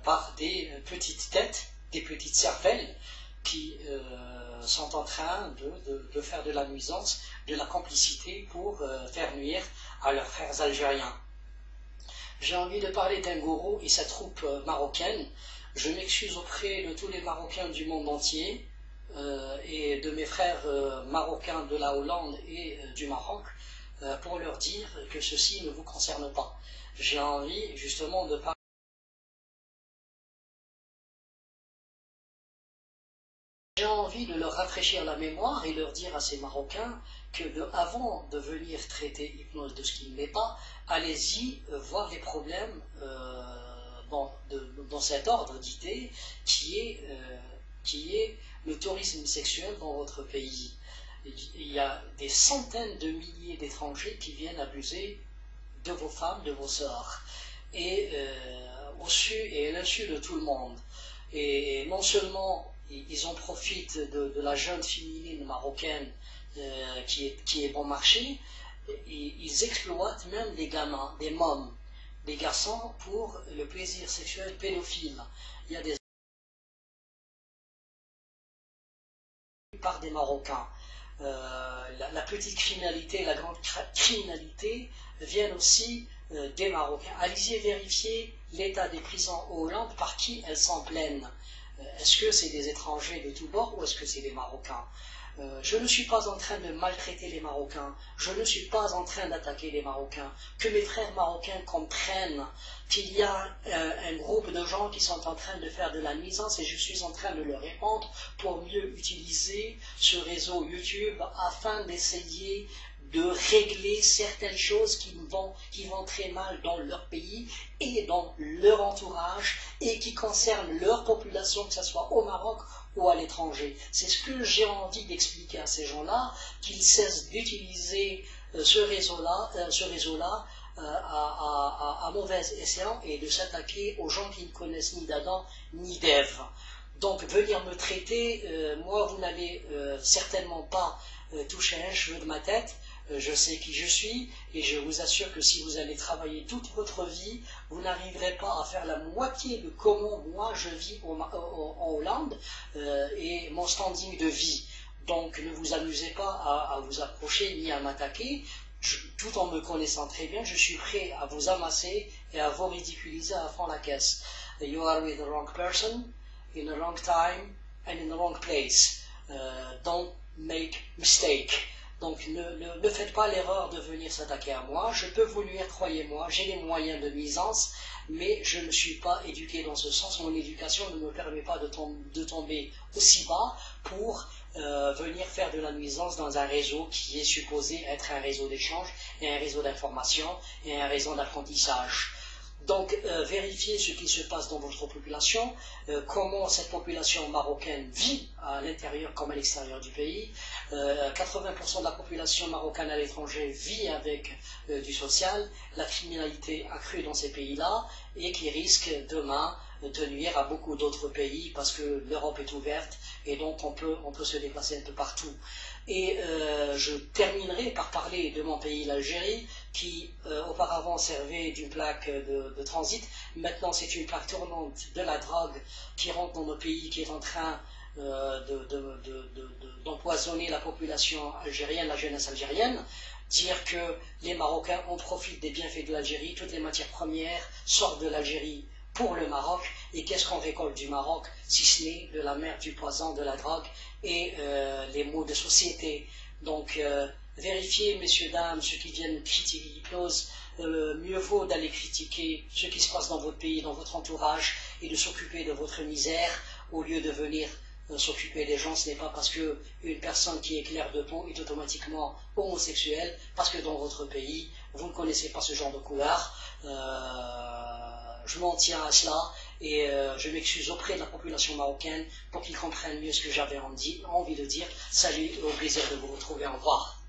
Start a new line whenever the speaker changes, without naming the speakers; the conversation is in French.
par des petites têtes, des petites cervelles qui sont en train de faire de la nuisance, de la complicité pour faire nuire à leurs frères algériens. J'ai envie de parler d'un gourou et sa troupe marocaine. Je m'excuse auprès de tous les Marocains du monde entier et de mes frères marocains de la Hollande et du Maroc pour leur dire que ceci ne vous concerne pas. J'ai envie justement de parler. J'ai envie de leur rafraîchir la mémoire et leur dire à ces Marocains que avant de venir traiter hypnose de ce qui ne l'est pas, allez-y voir les problèmes dans cet ordre d'idées qui est le tourisme sexuel dans votre pays. Il y a des centaines de milliers d'étrangers qui viennent abuser de vos femmes, de vos sœurs, et au su et à l'insu de tout le monde. Et non seulement ils en profitent de la jeune féminine marocaine qui est bon marché, ils exploitent même des gamins, des mômes, des garçons pour le plaisir sexuel pédophile. Il y a des par des Marocains. La petite criminalité, la grande criminalité viennent aussi des Marocains. Allez-y vérifier l'état des prisons en Hollande, par qui elles sont pleines. Est-ce que c'est des étrangers de tous bords ou est-ce que c'est des Marocains? Je ne suis pas en train de maltraiter les Marocains, je ne suis pas en train d'attaquer les Marocains. Que mes frères marocains comprennent qu'il y a un groupe de gens qui sont en train de faire de la nuisance et je suis en train de leur répondre pour mieux utiliser ce réseau YouTube afin d'essayer de régler certaines choses qui vont très mal dans leur pays et dans leur entourage et qui concernent leur population, que ce soit au Maroc ou à l'étranger. C'est ce que j'ai envie d'expliquer à ces gens-là, qu'ils cessent d'utiliser ce réseau-là à mauvais escient et de s'attaquer aux gens qui ne connaissent ni d'Adam ni d'Ève. Donc venir me traiter, moi vous n'allez certainement pas toucher un cheveu de ma tête. Je sais qui je suis et je vous assure que si vous allez travailler toute votre vie, vous n'arriverez pas à faire la moitié de comment moi je vis en Hollande et mon standing de vie. Donc ne vous amusez pas à vous approcher ni à m'attaquer. Tout en me connaissant très bien, je suis prêt à vous amasser et à vous ridiculiser à fond la caisse. You are with the wrong person, in the wrong time and in the wrong place. Don't make mistake. Donc ne faites pas l'erreur de venir s'attaquer à moi, je peux vous nuire, croyez-moi, j'ai les moyens de nuisance, mais je ne suis pas éduqué dans ce sens, mon éducation ne me permet pas de tomber aussi bas pour venir faire de la nuisance dans un réseau qui est supposé être un réseau d'échange et un réseau d'information et un réseau d'apprentissage. Donc vérifiez ce qui se passe dans votre population, comment cette population marocaine vit à l'intérieur comme à l'extérieur du pays. 80% de la population marocaine à l'étranger vit avec du social, la criminalité accrue dans ces pays-là et qui risque demain de nuire à beaucoup d'autres pays parce que l'Europe est ouverte et donc on peut se déplacer un peu partout. Et je terminerai par parler de mon pays, l'Algérie, qui auparavant servait d'une plaque de transit. Maintenant, c'est une plaque tournante de la drogue qui rentre dans nos pays, qui est en train d'empoisonner la population algérienne, la jeunesse algérienne. Dire que les Marocains en profitent des bienfaits de l'Algérie, toutes les matières premières sortent de l'Algérie pour le Maroc, et qu'est-ce qu'on récolte du Maroc, si ce n'est de la merde, du poison, de la drogue et les maux de société. Donc vérifiez, messieurs, dames, ceux qui viennent critiquer l'hypnose, mieux vaut d'aller critiquer ce qui se passe dans votre pays, dans votre entourage, et de s'occuper de votre misère, au lieu de venir s'occuper des gens. Ce n'est pas parce qu'une personne qui est claire de peau est automatiquement homosexuelle, parce que dans votre pays, vous ne connaissez pas ce genre de couleur. Je m'en tiens à cela et je m'excuse auprès de la population marocaine pour qu'ils comprennent mieux ce que j'avais envie de dire. Salut, au plaisir de vous retrouver, au revoir.